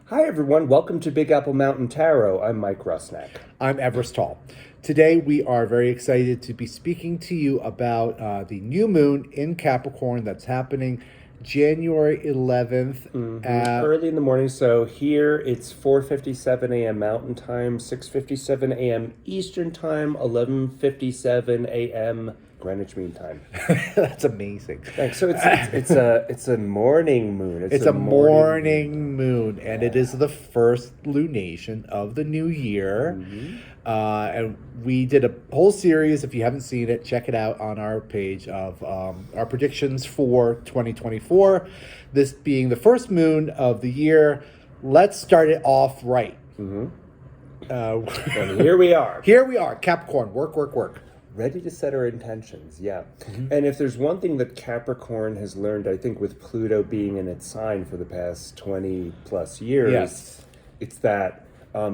Hi, everyone. Welcome to Big Apple Mountain Tarot. I'm Mike Rusnak. I'm Everest Tall. Today we are very excited to be speaking to you about the new moon in Capricorn that's happening January 11th. Early in the morning. So here it's 4:57 a.m. Mountain Time, 6:57 a.m. Eastern Time, 11:57 a.m. Greenwich Mean Time. That's amazing. Thanks. So it's a morning moon. It's a morning moon, and it is the first lunation of the new year. And we did a whole series. If you haven't seen it, check it out on our page of our predictions for 2024. This being the first moon of the year, let's start it off right. And here we are. Here we are, Capricorn, work. Ready to set our intentions, yeah. And if there's one thing that Capricorn has learned, I think with Pluto being in its sign for the past 20 plus years, it's that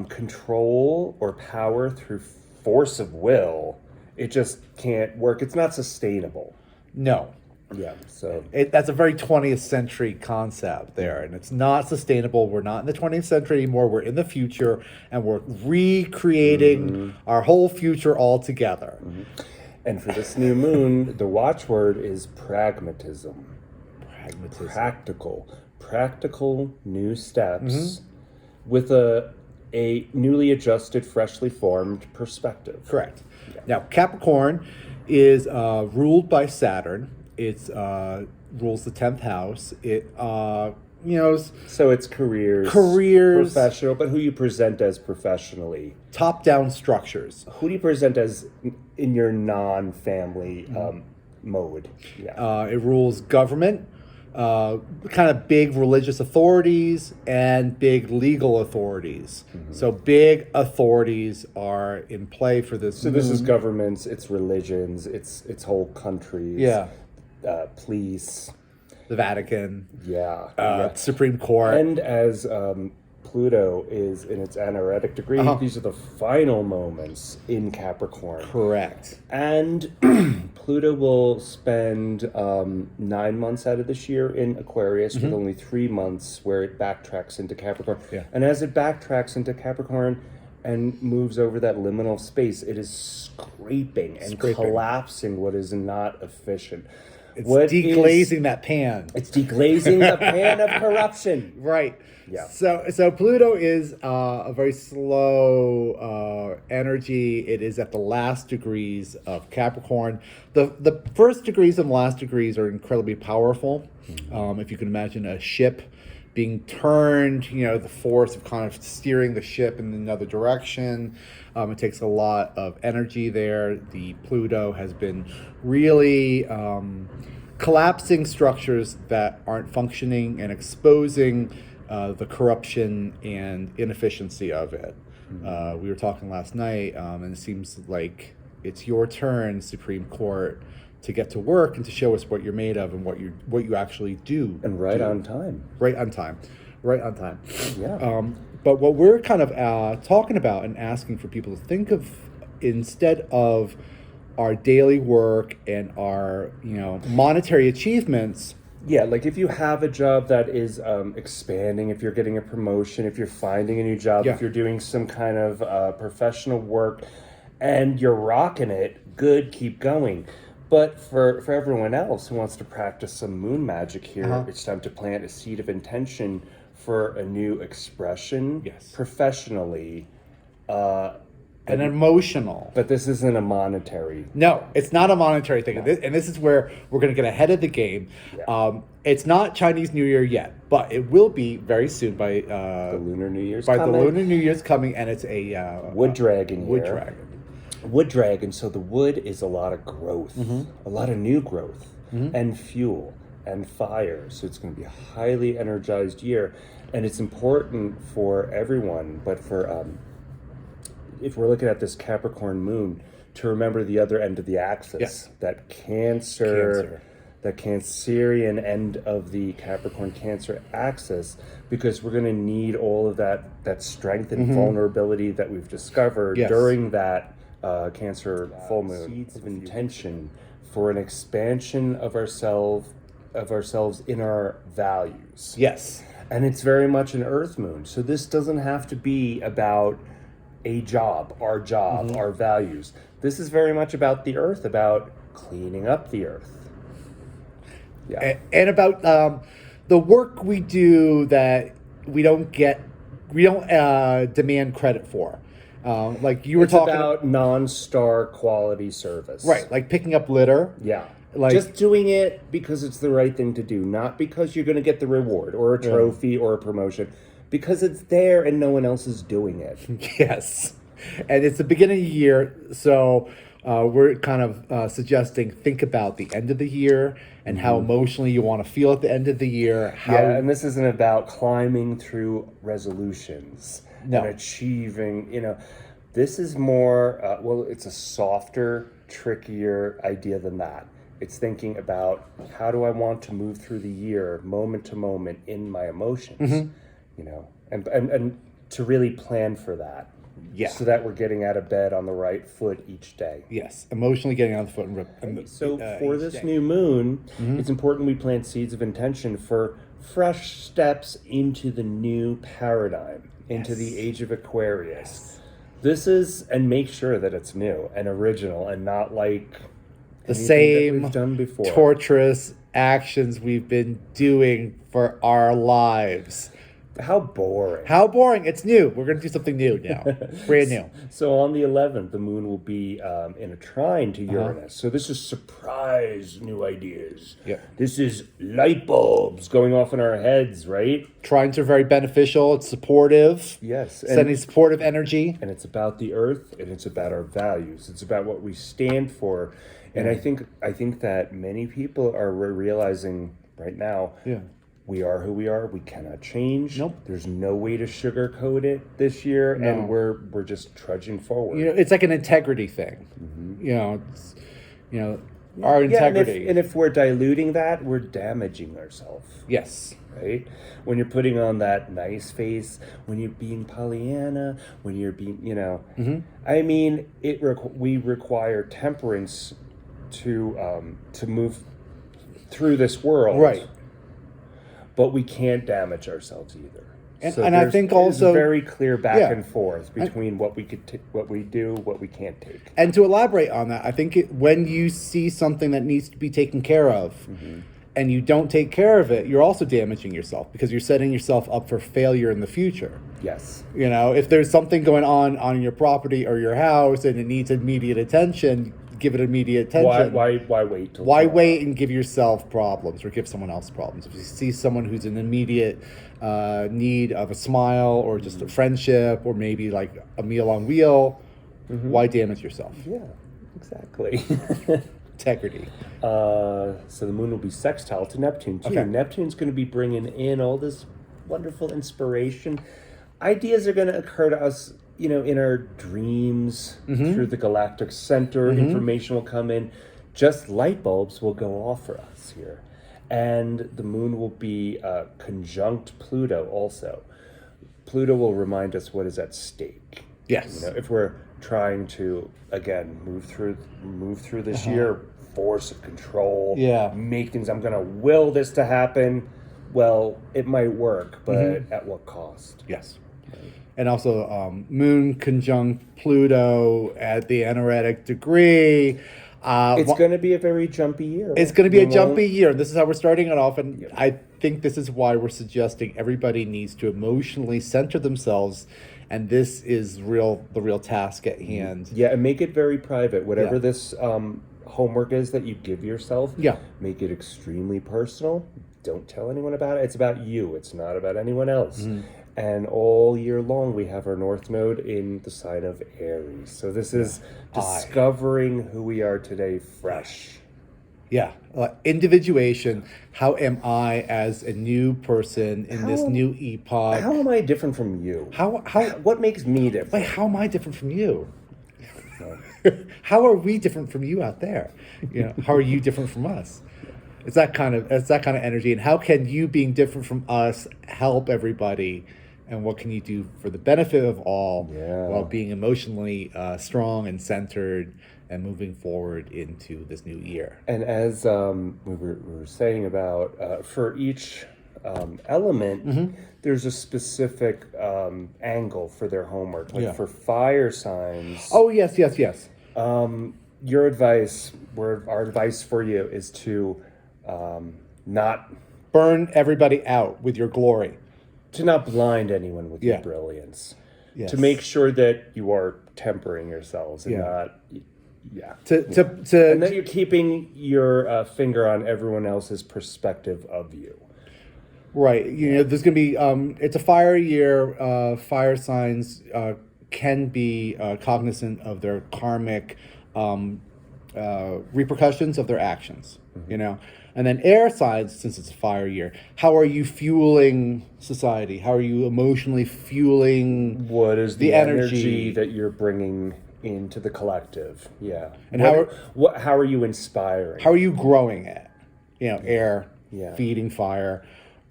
control or power through force of will, it just can't work. It's not sustainable. No. Yeah, so That's a very 20th century concept there, and it's not sustainable. We're not in the 20th century anymore. We're in the future, and we're recreating our whole future all together. And for this new moon, the watchword is pragmatism. Practical new steps with a newly adjusted, freshly formed perspective. Correct. Yeah. Now, Capricorn is ruled by Saturn. It's rules the 10th house. It So it's careers, professional, but who you present as professionally. Top-down structures. Who do you present as in your non-family mode? Yeah. It rules government, kind of big religious authorities, and big legal authorities. So big authorities are in play for this. So this is governments, it's religions, it's whole countries. Yeah. Police. The Vatican. Yeah. Supreme Court. And as Pluto is in its anaretic degree, these are the final moments in Capricorn. Correct. And Pluto will spend 9 months out of this year in Aquarius with only 3 months where it backtracks into Capricorn. Yeah. And as it backtracks into Capricorn and moves over that liminal space, it is scraping and collapsing what is not efficient. It's deglazing that pan. It's deglazing the pan of corruption. Right. Yeah. So Pluto is a very slow energy. It is at the last degrees of Capricorn. The first degrees and last degrees are incredibly powerful. If you can imagine a ship being turned, the force of kind of steering the ship in another direction. It takes a lot of energy there. The Pluto has been really collapsing structures that aren't functioning and exposing the corruption and inefficiency of it. We were talking last night, and it seems like it's your turn, Supreme Court, to get to work and to show us what you're made of and what you actually do. And right on time. Right on time. Yeah. But what we're kind of talking about and asking for people to think of, instead of our daily work and our monetary achievements. Yeah, like if you have a job that is expanding, if you're getting a promotion, if you're finding a new job, if you're doing some kind of professional work and you're rocking it, good, keep going. But for everyone else who wants to practice some moon magic here, it's time to plant a seed of intention for a new expression professionally. And emotional. But this isn't a monetary. No, it's not a monetary thing. No. And this is where we're going to get ahead of the game. Yeah. It's not Chinese New Year yet, but it will be very soon by the Lunar New Year's coming. The Lunar New Year's coming, and it's a wood dragon. Wood dragon. So the wood is a lot of growth, a lot of new growth, and fuel and fire. So it's going to be a highly energized year, and it's important for everyone. But for if we're looking at this Capricorn moon, to remember the other end of the axis, that that Cancerian end of the Capricorn Cancer axis, because we're going to need all of that strength and vulnerability that we've discovered during that Cancer full moon. Seeds of intention for an expansion of ourselves in our values. Yes. And it's very much an earth moon. So this doesn't have to be about a job, our values. This is very much about the earth, about cleaning up the earth. Yeah. And about the work we do that we don't demand credit for. Like you were talking about non-star quality service. right, like picking up litter. Yeah. Like, just doing it because it's the right thing to do, not because you're going to get the reward or a trophy or a promotion, because it's there and no one else is doing it. Yes. And it's the beginning of the year, so we're kind of suggesting think about the end of the year and how emotionally you want to feel at the end of the year. Yeah, and this isn't about climbing through resolutions and achieving, this is more, it's a softer, trickier idea than that. It's thinking about how do I want to move through the year, moment to moment, in my emotions, and to really plan for that. Yeah. So that we're getting out of bed on the right foot each day. Yes, emotionally getting on the foot. So for this new moon, it's important we plant seeds of intention for fresh steps into the new paradigm, into the age of Aquarius. This is, and make sure that it's new and original and not like the same that we've done before. Torturous actions we've been doing for our lives. How boring. How boring. It's new. We're going to do something new now. Brand new. So on the 11th, the moon will be in a trine to Uranus. So this is surprise new ideas. Yeah. This is light bulbs going off in our heads, right? Trines are very beneficial. It's supportive. Yes. Sending supportive energy. And it's about the earth, and it's about our values. It's about what we stand for. And I think that many people are realizing right now, we are who we are. We cannot change. Nope. There's no way to sugarcoat it this year, and we're just trudging forward. It's like an integrity thing. Our integrity. And if we're diluting that, we're damaging ourselves. Yes. Right? When you're putting on that nice face, when you're being Pollyanna, when you're being, I mean, we require temperance to move through this world. Right. But we can't damage ourselves either. And I think also a very clear back and forth between what we could, what we do, what we can't take. And to elaborate on that, I think when you see something that needs to be taken care of, and you don't take care of it, you're also damaging yourself because you're setting yourself up for failure in the future. Yes. If there's something going on your property or your house and it needs immediate attention, give it immediate attention. Why wait? Why wait and give yourself problems or give someone else problems? If you see someone who's in immediate need of a smile or just a friendship or maybe like a meal on wheel, why damage yourself? Yeah, exactly. Integrity. So the moon will be sextile to Neptune too. Okay. Neptune's going to be bringing in all this wonderful inspiration. Ideas are going to occur to us, in our dreams through the galactic center. Information will come in. Just light bulbs will go off for us here. And the moon will be conjunct Pluto also. Pluto will remind us what is at stake. Yes. If we're trying to, again, move through this year, force of control, make things, I'm going to will this to happen. Well, it might work, but at what cost? Yes. And also moon conjunct Pluto at the anaretic degree. It's going to be a very jumpy year. It's going to be a jumpy year. This is how we're starting it off. And I think this is why we're suggesting everybody needs to emotionally center themselves. And this is the real task at hand. Yeah, and make it very private. Whatever this homework is that you give yourself, make it extremely personal. Don't tell anyone about it. It's about you. It's not about anyone else. And all year long, we have our North Node in the sign of Aries. So this is discovering who we are today fresh. Yeah. Individuation. How am I as a new person in this new epoch? How am I different from you? What makes me different? Like, how am I different from you? How are we different from you out there? How are you different from us? It's that kind of energy. And how can you being different from us help everybody? And what can you do for the benefit of all while being emotionally strong and centered and moving forward into this new year? And as we were saying about for each element, there's a specific angle for their homework. Like Yeah. for fire signs, Oh, yes. your advice, our advice for you is to not Burn everybody out with your glory. blind anyone with Yeah. your brilliance. Yes. To make sure that you are tempering yourselves and Yeah. not, To and that you're keeping your finger on everyone else's perspective of you. Right. There's going to be, it's a fire year. Fire signs can be cognizant of their karmic repercussions of their actions, And then air signs, since it's a fire year, how are you fueling society? How are you emotionally fueling What is the the energy that you're bringing into the collective? Yeah. And how are you inspiring? how are you growing it? Air, Yeah. feeding fire.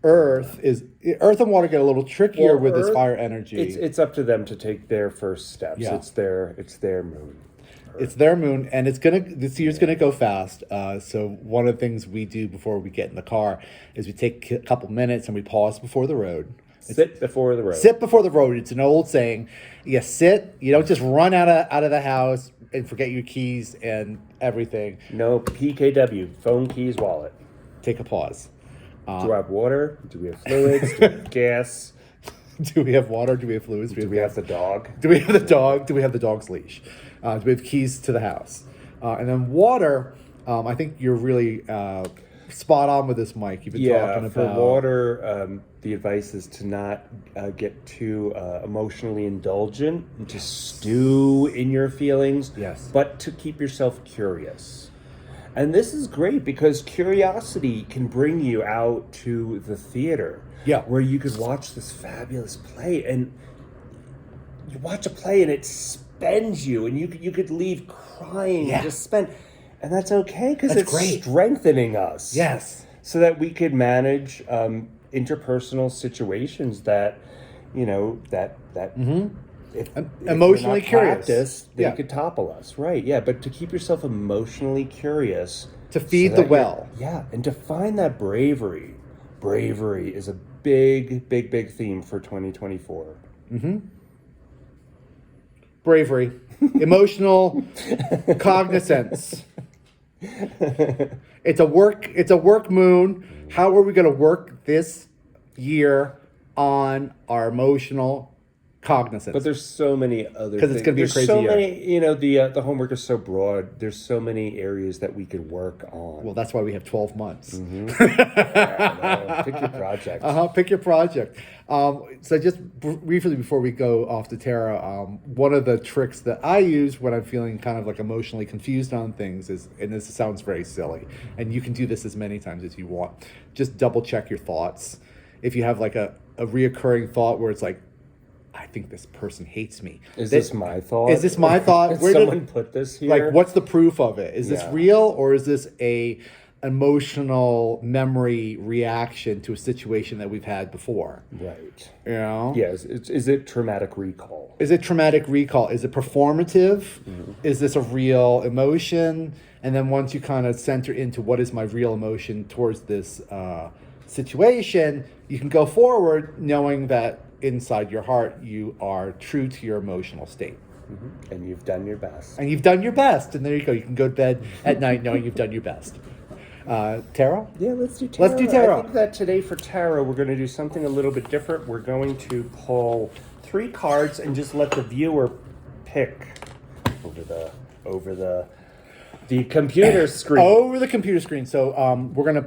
Earth and water get a little trickier with this Earth, fire energy. It's up to them to take their first steps. Yeah. It's their moon. It's their moon, and this year's gonna go fast. So one of the things we do before we get in the car is we take a couple minutes and we pause before the road. Sit before the road. Sit before the road. It's an old saying. You sit. You don't just run out of the house and forget your keys and everything. No PKW, phone, keys, wallet. Take a pause. Do we have water? Do we have fluids? Do we have gas? Do we have water? Do we have fluids? Do we have the dog? Do we have the dog? Do we have the dog's leash? Do we have keys to the house? And then water, I think you're really spot on with this, Mike. You've been talking about... for water, the advice is to not get too emotionally indulgent and to stew in your feelings. Yes. But to keep yourself curious. And this is great because curiosity can bring you out to the theater. Yeah. Where you could watch this fabulous play, and you watch a play and it spends you, and you could leave crying and just spend, and that's okay because it's great. strengthening us. Yes. So that we could manage interpersonal situations that, if emotionally we're not curious. practiced, they Yeah. could topple us, right? Yeah, but to keep yourself emotionally curious, To feed so the that well. and to find that bravery. Bravery is a big theme for 2024. Bravery, emotional cognizance. It's a work moon. How are we going to work this year on our emotional cognizance? But there's so many other 'Cause it's gonna be a There's crazy so year. many, the homework is so broad. There's so many areas that we could work on. Well, that's why we have 12 months. Pick your project. Pick your project. So just briefly before we go off to Tara, one of the tricks that I use when I'm feeling kind of like emotionally confused on things is, and this sounds very silly, and you can do this as many times as you want, just double check your thoughts. If you have like a reoccurring thought where it's like, I think this person hates me. Is this my thought? Is this my thought? Did Where someone put this here? Like, what's the proof of it? Is this Yeah. real, or is this a emotional memory reaction to a situation that we've had before? Right. Yes. Is it traumatic recall? Is it traumatic recall? Is it performative? Is this a real emotion? And then once you kind of center into what is my real emotion towards this situation, you can go forward knowing that inside your heart you are true to your emotional state. And you've done your best. And you've done your best. And there you go. You can go to bed at night knowing you've done your best. Tarot? Yeah, let's do tarot. Let's do tarot. I think that today for tarot, we're going to do something a little bit different. We're going to pull 3 cards and just let the viewer pick over the computer screen. Over the computer screen. So we're gonna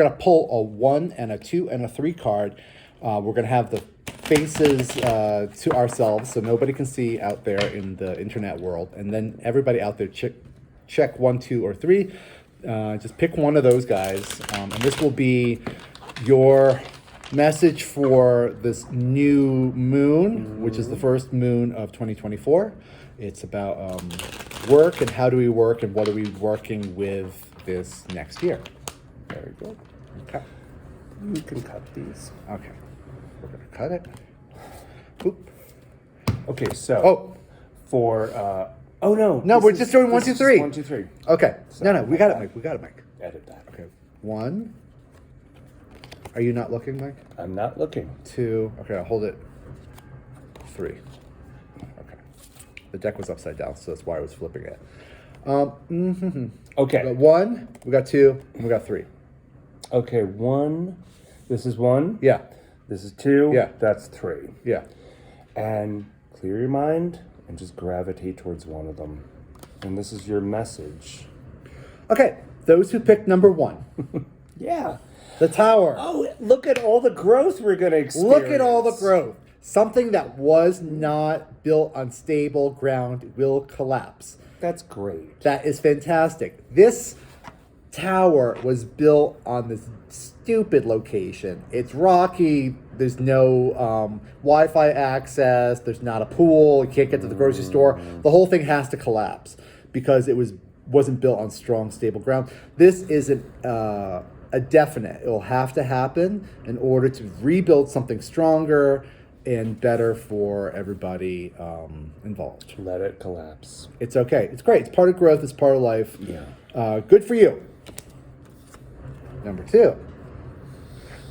pull a 1 and a 2 and a 3 card. We're gonna have the faces to ourselves so nobody can see out there in the internet world, and then everybody out there check 1, 2, or 3. Just pick one of those guys, and this will be your message for this new moon, which is the first moon of 2024. It's about work and how do we work and what are we working with this next year. Very good. Okay. You can cut these. Okay. We're going to cut it. Oop. Okay, so for oh no. No, this we're is- just doing 1, this 2, is 3. 1, 2, 3. Okay. No, we got it, Mike. We got it, Mike. Edit that. Okay. 1. Are you not looking, Mike? I'm not looking. 2. Okay, I'll hold it. 3. Okay. The deck was upside down, so that's why I was flipping it. Okay. We got 1, we got 2, and we got 3. Okay, 1. This is 1. Yeah. This is 2. Yeah. That's 3. Yeah. And clear your mind and just gravitate towards one of them. And this is your message. Okay, those who picked number 1. Yeah. The Tower. Oh, look at all the growth we're going to experience. Look at all the growth. Something that was not built on stable ground will collapse. That's great. That is fantastic. This tower was built on this stupid location. It's rocky. There's no Wi-Fi access. There's not a pool. You can't get to the grocery store. The whole thing has to collapse because it wasn't built on strong, stable ground. This isn't a definite. It will have to happen in order to rebuild something stronger and better for everybody involved. Let it collapse. It's okay. It's great. It's part of growth. It's part of life. Yeah. Good for you. Number 2.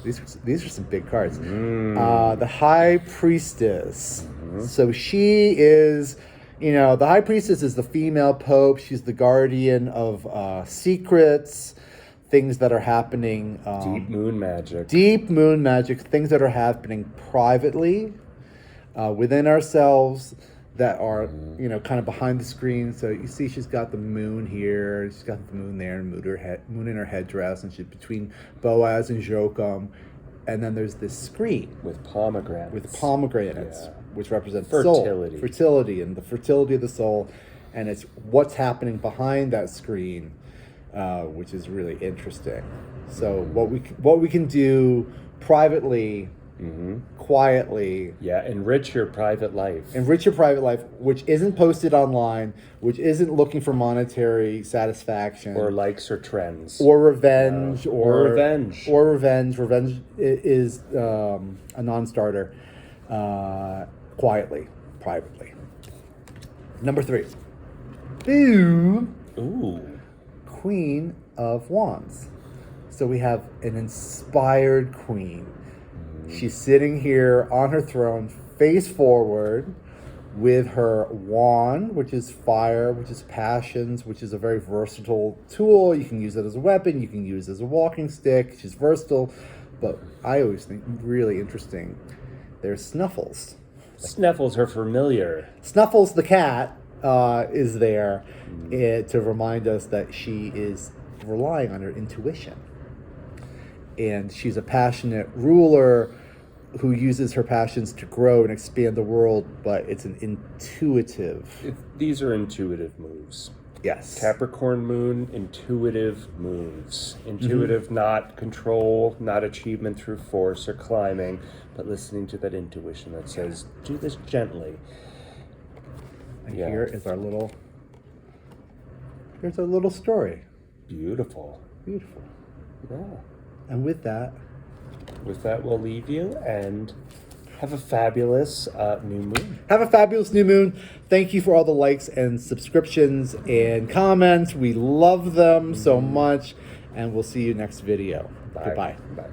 These are some big cards. The High Priestess. So she is, the High Priestess is the female pope. She's the guardian of secrets, things that are happening. Deep moon magic. Deep moon magic, things that are happening privately within ourselves that are, kind of behind the screen. So you see she's got the moon here, she's got the moon there, and moon in her headdress, and she's between Boaz and Joachim. And then there's this screen. With pomegranates. Yeah. Which represents fertility. Soul, fertility, and the fertility of the soul. And it's what's happening behind that screen, which is really interesting. So what we can do privately, quietly. Yeah, enrich your private life. Enrich your private life, which isn't posted online, which isn't looking for monetary satisfaction. Or likes or trends. Or revenge. Or revenge. Or revenge. Revenge is a non-starter. Quietly, privately. Number 3. Ooh. Queen of Wands. So we have an inspired queen. She's sitting here on her throne, face forward, with her wand, which is fire, which is passions, which is a very versatile tool. You can use it as a weapon. You can use it as a walking stick. She's versatile. But I always think really interesting, there's Snuffles. Snuffles, her familiar. Snuffles the cat is there to remind us that she is relying on her intuition. And she's a passionate ruler who uses her passions to grow and expand the world, but it's an intuitive. These are intuitive moves. Yes. Capricorn moon, intuitive moves. Intuitive, not control, not achievement through force or climbing, but listening to that intuition that says, do this gently. And here's our little story. Beautiful. Beautiful. Yeah. And with that, we'll leave you and have a fabulous new moon. Have a fabulous new moon. Thank you for all the likes and subscriptions and comments. We love them so much. And we'll see you next video. Bye. Goodbye. Bye.